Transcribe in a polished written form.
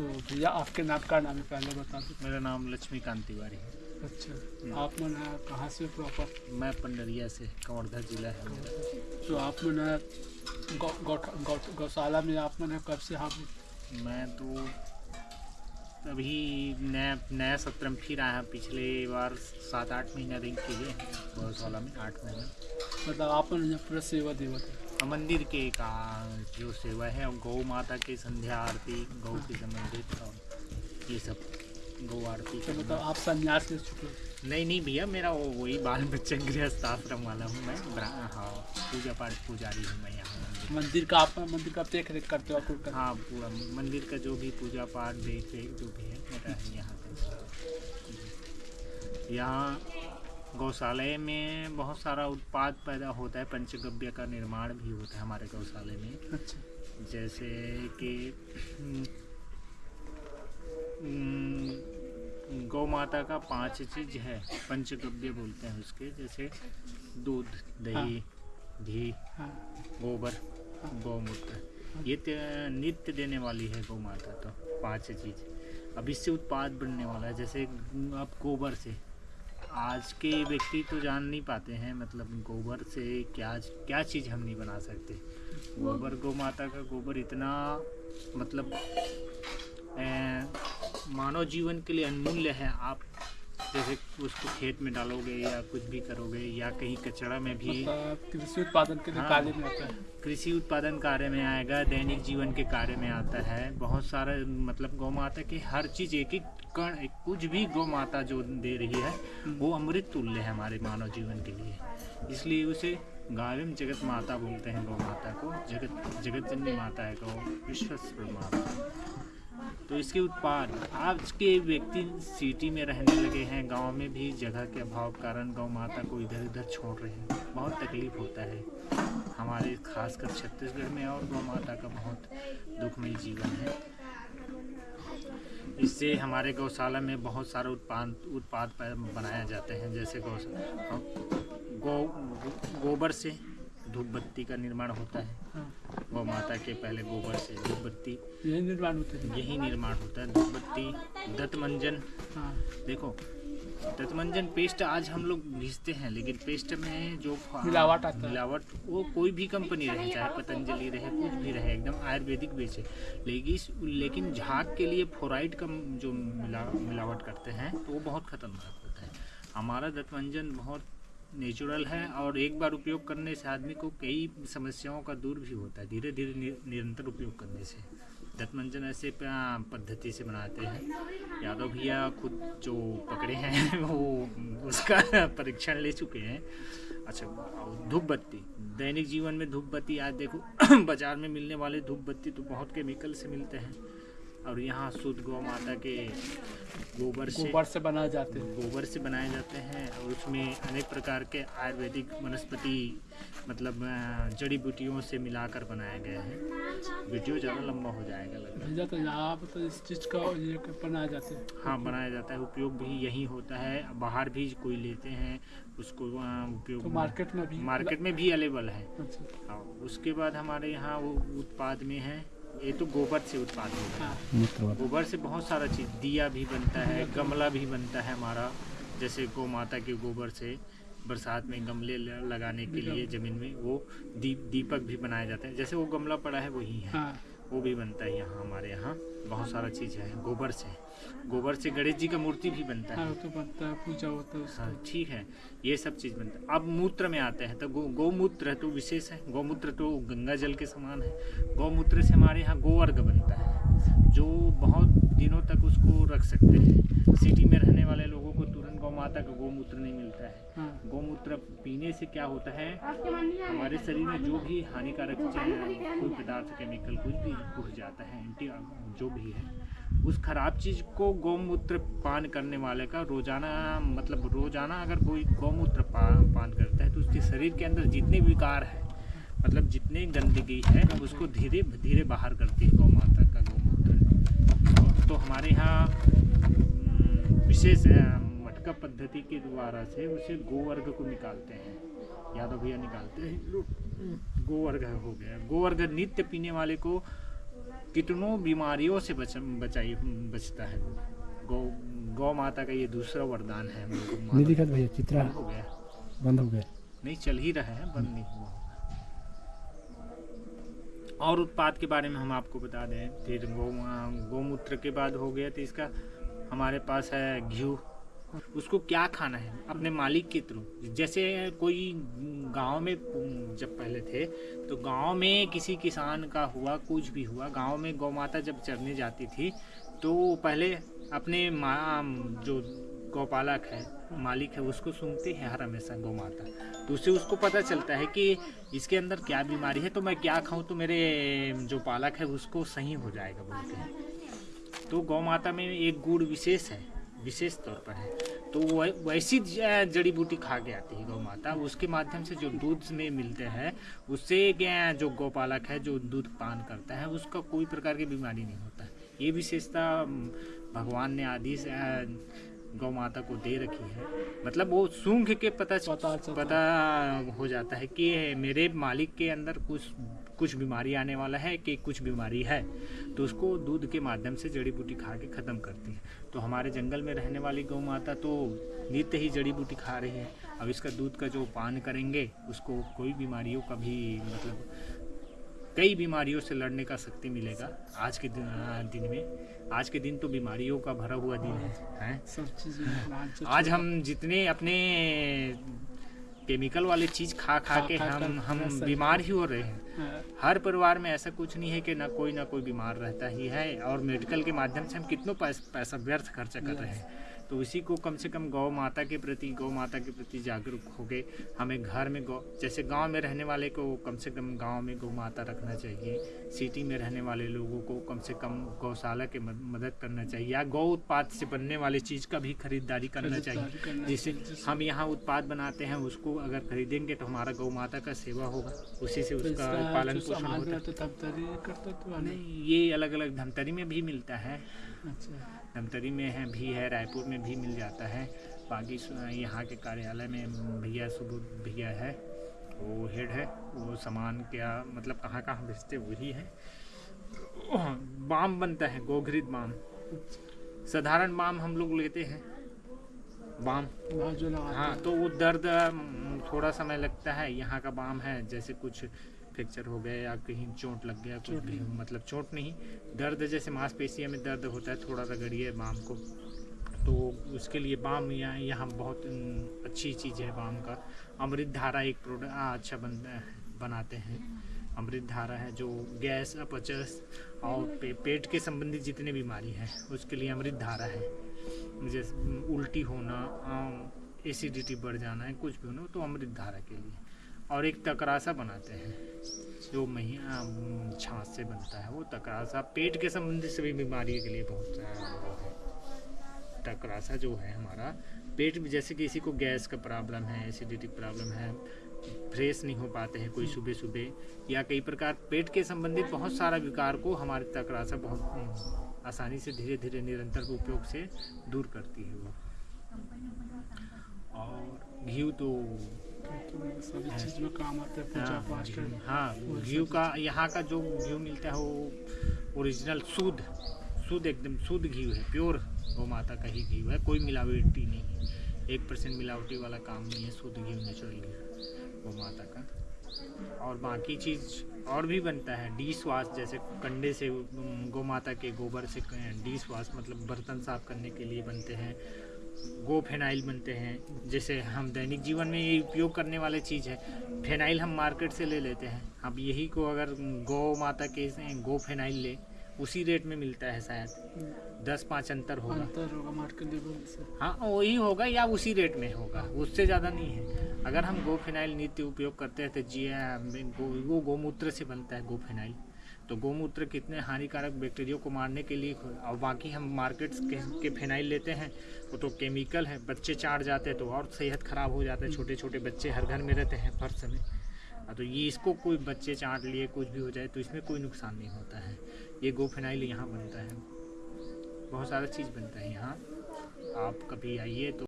तो भैया आपके नाम का नाम है पहले बता दो। मेरा नाम लक्ष्मीकांत तिवारी है। अच्छा, आप मन कहाँ से प्रॉपर? मैं पंडरिया से, कवर्धा जिला है मेरा। तो आप मन गौशाला में आप मन कब से आप? मैं तो अभी नया सत्र में फिर आया। पिछले बार 7-8 महीना रह के गए गौशाला में, 8 महीना। मतलब आप मन पूरा सेवा देवत है? मंदिर के का जो सेवा है, और गौ माता की संध्या आरती, गौ के संबंधित और ये सब गौ आरती। तो मतलब आप संन्यास ले चुके हो? नहीं भैया, मेरा वही बाल बच्चे गृहस्थ आश्रम वाला हूँ मैं। हाँ, पूजा पाठ पुजारी हूँ मैं यहाँ। मंदिर का आप देख रेख करते हो? हाँ, पूरा मंदिर का जो भी पूजा पाठ देख रेख जो भी है मेरा है यहाँ पे। यहाँ गौशाला में बहुत सारा उत्पाद पैदा होता है। पंचगव्य का निर्माण भी होता है हमारे गौशाला में। अच्छा। जैसे कि गौ माता का 5 चीज़ है, पंचगव्य बोलते हैं उसके। जैसे दूध, दही, घी, गोबर, गौमूत्र। ये नित्य देने वाली है गौ माता। तो 5 चीज़ अब इससे उत्पाद बनने वाला है। जैसे अब गोबर से आज के व्यक्ति तो जान नहीं पाते हैं, मतलब गोबर से क्या चीज़ हम नहीं बना सकते। गोबर, गौ माता का गोबर इतना मतलब मानव जीवन के लिए अनमूल्य है। आप जैसे उसको खेत में डालोगे या कुछ भी करोगे, या कहीं कचरा में भी, कृषि उत्पादन के लिए कार्य में आता है। कृषि उत्पादन कार्य में आएगा, दैनिक जीवन के कार्य में आता है। बहुत सारा मतलब गौ माता की हर चीज़, एक एक कण, कुछ भी गौ माता जो दे रही है वो अमृत तुल्य है हमारे मानव जीवन के लिए। इसलिए उसे गायम जगत माता बोलते हैं। गौ माता को जगत जननी माता है गौ, विश्वस्व माता। तो इसके उत्पाद, आज के व्यक्ति सिटी में रहने लगे हैं, गांव में भी जगह के अभाव कारण गौ माता को इधर उधर छोड़ रहे हैं। बहुत तकलीफ होता है हमारे, खासकर छत्तीसगढ़ में। और गौ माता का बहुत दुखमय जीवन है। इससे हमारे गौशाला में बहुत सारे उत्पाद बनाए जाते हैं। जैसे गोबर से धूप बत्ती का निर्माण होता है। गौ माता के पहले गोबर से धूप बत्ती यही निर्माण होता है। धूप बत्ती, दंतमंजन। देखो, दंतमंजन पेस्ट आज हम लोग घिसते हैं, लेकिन पेस्ट में जो मिलावट वो कोई भी कंपनी रहे, चाहे पतंजलि रहे, कुछ भी रहे, एकदम आयुर्वेदिक बेचे। लेकिन झाग के लिए फ्लोराइड का जो मिलावट करते हैं तो वो बहुत खतरनाक होता है। हमारा दंतमंजन बहुत नेचुरल है, और एक बार उपयोग करने से आदमी को कई समस्याओं का दूर भी होता है। धीरे धीरे निरंतर उपयोग करने से। दंतमंजन ऐसे पद्धति से बनाते हैं। यादव भैया खुद जो पकड़े हैं वो उसका परीक्षण ले चुके हैं। अच्छा, धूप बत्ती, दैनिक जीवन में धूप बत्ती, आज देखो बाजार में मिलने वाले धूप बत्ती तो बहुत केमिकल से मिलते हैं, और यहाँ शुद्ध गौ माता के गोबर से बनाए जाते हैं। और उसमें अनेक प्रकार के आयुर्वेदिक वनस्पति मतलब जड़ी बूटियों से मिलाकर बनाया गया है। वीडियो ज़्यादा लंबा हो जाएगा लगता है। यहाँ पर तो इस चीज़ का ये बनाया जाता है। हाँ, बनाया जाता है। उपयोग भी यही होता है। बाहर भी कोई लेते हैं उसको, उपयोग तो मार्केट में भी अवेलेबल है। अच्छा। हाँ, उसके बाद हमारे यहाँ वो उत्पाद में है, ये तो गोबर से उत्पाद होता है। गोबर से बहुत सारा चीज़, दिया भी बनता है, गमला भी बनता है हमारा। जैसे गौ माता के गोबर से बरसात में गमले लगाने के लिए ज़मीन में वो दीपक भी बनाए जाते हैं। जैसे वो गमला पड़ा है वही है, वो भी बनता है यहाँ हमारे यहाँ। बहुत सारा चीज़ है गोबर से गणेश जी का मूर्ति भी बनता है। तो बनता है, पूजा होता है। हाँ, ठीक है, ये सब चीज़ बनता है। अब मूत्र में आते हैं तो गौमूत्र तो विशेष है। गौमूत्र तो गंगा जल के समान है। गौमूत्र से हमारे यहाँ गोवर्ग बनता है, जो बहुत दिनों तक उसको रख सकते हैं। सिटी में रहने वाले लोगों को तुरंत गौ माता का गोमूत्र नहीं मिलता है। गोमूत्र पीने से क्या होता है, हमारे शरीर में जो भी हानिकारक कोई पदार्थ, केमिकल कुछ भी घुस जाता है, जो भी है, उस खराब चीज़ को गौमूत्र पान करने वाले का रोजाना अगर कोई गौमूत्र पान करता है तो उसके शरीर के अंदर जितने विकार है, मतलब जितने गंदगी है, उसको धीरे धीरे बाहर करती है गौ माता का गोमूत्र। तो हमारे यहाँ विशेष मटका पद्धति के द्वारा से उसे गोवर्ग को निकालते हैं। यादव भैया निकालते हैं। गोवर्ग हो गया। गोवर्ग नित्य पीने वाले को कितनों बीमारियों से बचता है गौ माता का ये दूसरा वरदान है हम लोगों को। नहीं दिखा भैया चित्रा हो गया, बंद हो गया। नहीं चल ही रहा है, बंद नहीं हुआ। और उत्पाद के बारे में हम आपको बता दें, फिर गौमूत्र के बाद हो गया तो इसका हमारे पास है घी। उसको क्या खाना है अपने मालिक के थ्रू। जैसे कोई गांव में जब पहले थे तो गांव में किसी किसान का हुआ, कुछ भी हुआ, गांव में गौ माता जब चरने जाती थी तो पहले अपने जो गौपालक है, मालिक है, उसको सुनते हैं हर हमेशा गौ माता। तो उससे उसको पता चलता है कि इसके अंदर क्या बीमारी है, तो मैं क्या खाऊं तो मेरे जो पालक है उसको सही हो जाएगा बोलते हैं। तो गौ माता में एक गुण विशेष है, विशेष तौर पर है। तो वैसी जड़ी बूटी खा के आती है गौ माता, उसके माध्यम से जो दूध में मिलते हैं उससे जो गौपालक है जो दूध पान करता है उसका कोई प्रकार की बीमारी नहीं होता। ये विशेषता भगवान ने आदि से गौ माता को दे रखी है। मतलब वो सूंघ के पता हो जाता है कि मेरे मालिक के अंदर कुछ बीमारी आने वाला है कि कुछ बीमारी है, तो उसको दूध के माध्यम से जड़ी बूटी खा के ख़त्म करती है। तो हमारे जंगल में रहने वाली गौ माता तो नित्य ही जड़ी बूटी खा रही है। अब इसका दूध का जो पान करेंगे उसको कोई बीमारियों का भी मतलब कई बीमारियों से लड़ने का शक्ति मिलेगा। आज के दिन में, आज के दिन तो बीमारियों का भरा हुआ दिन है। सब चीज़ आज हम जितने अपने केमिकल वाले चीज़ खा के हम बीमार ही हो रहे हैं। हर परिवार में ऐसा कुछ नहीं है कि ना कोई बीमार रहता ही है, और मेडिकल के माध्यम से हम कितनों पैसा व्यर्थ खर्चा कर रहे हैं। तो इसी को कम से कम गौ माता के प्रति जागरूक हो गए। हमें घर में जैसे गांव में रहने वाले को कम से कम गांव में गौ माता रखना चाहिए। सिटी में रहने वाले लोगों को कम से कम गौशाला के मदद करना चाहिए, या गौ उत्पाद से बनने वाली चीज़ का भी खरीदारी करना चाहिए। जिससे हम यहाँ उत्पाद बनाते हैं उसको अगर खरीदेंगे तो हमारा गौ माता का सेवा होगा, उसी से उसका पालन पोषण होता है। नहीं, ये अलग अलग धमतरी में भी मिलता है। धमतरी में भी है, रायपुर में भी मिल जाता है। बाकी यहाँ के कार्यालय में भैया सुबोध भैया है, वो हेड है, वो सामान क्या मतलब कहाँ कहाँ भेजते वही है। बाम बनता है, गोघृत बाम। साधारण बाम हम लोग लेते हैं बाम, हाँ, तो वो दर्द थोड़ा समय लगता है। यहाँ का बाम है जैसे कुछ फ्रैक्चर हो गया या कहीं चोट लग गया, कुछ भी मतलब चोट नहीं, दर्द जैसे मांसपेशियों में दर्द होता है, थोड़ा रगड़िए बाम को, तो उसके लिए बाम यहाँ बहुत अच्छी चीज़ है। बाम का अमृत धारा एक प्रोडक्ट अच्छा बनाते हैं। अमृत धारा है जो गैस, अपचस और पेट के संबंधित जितने बीमारी हैं उसके लिए अमृत धारा है। जैसे उल्टी होना, एसिडिटी बढ़ जाना है, कुछ भी होना तो अमृत धारा के लिए। और एक तकरासा बनाते हैं जो छाछ से बनता है, वो तकरासा पेट के संबंधित सभी बीमारियों के लिए बहुत वो है। तकरासा जो है हमारा पेट में, जैसे किसी को गैस का प्रॉब्लम है, एसिडिटी प्रॉब्लम है, फ्रेश नहीं हो पाते हैं कोई सुबह या कई प्रकार पेट के संबंधित बहुत सारा विकार को हमारे तकरासा बहुत आसानी से धीरे धीरे निरंतर उपयोग से दूर करती है वो। और घी तो सभी चीज में काम आता है, पूजा पाठ का। हाँ, घी का यहाँ का जो घी मिलता है वो ओरिजिनल शुद्ध एकदम शुद्ध घी है, प्योर गौ माता का ही घी है, कोई मिलावटी नहीं है। 1% मिलावटी वाला काम नहीं है, शुद्ध घी, नेचुरल घी गौ माता का। और बाकी चीज़ और भी बनता है, डिश वॉश, जैसे कंडे से गौ माता के गोबर से डिश वॉश मतलब बर्तन साफ करने के लिए बनते हैं। गो फेनाइल बनते हैं, जैसे हम दैनिक जीवन में ये उपयोग करने वाली चीज़ है। फेनाइल हम मार्केट से ले लेते हैं, अब यही को अगर गौ माता के गो फेनाइल ले उसी रेट में मिलता है, शायद 10-5 अंतर होगा मार्केट लेवल से। हाँ, वही होगा या उसी रेट में होगा, उससे ज़्यादा नहीं है। अगर हम गो फेनाइल नित्य उपयोग करते हैं तो वो गौमूत्र से बनता है गो फेनाइल। तो गौमूत्र कितने हानिकारक बैक्टीरिया को मारने के लिए, और बाकी हम मार्केट के फेनाइल लेते हैं वो तो केमिकल है, बच्चे चाट जाते हैं तो और सेहत ख़राब हो जाता है। छोटे छोटे बच्चे हर घर में रहते हैं हर समय, तो ये इसको कोई बच्चे चाट लिए कुछ भी हो जाए तो इसमें कोई नुकसान नहीं होता है। ये गो फेनाइल यहाँ बनता है, बहुत सारा चीज़ बनता है यहाँ। आप कभी आइए तो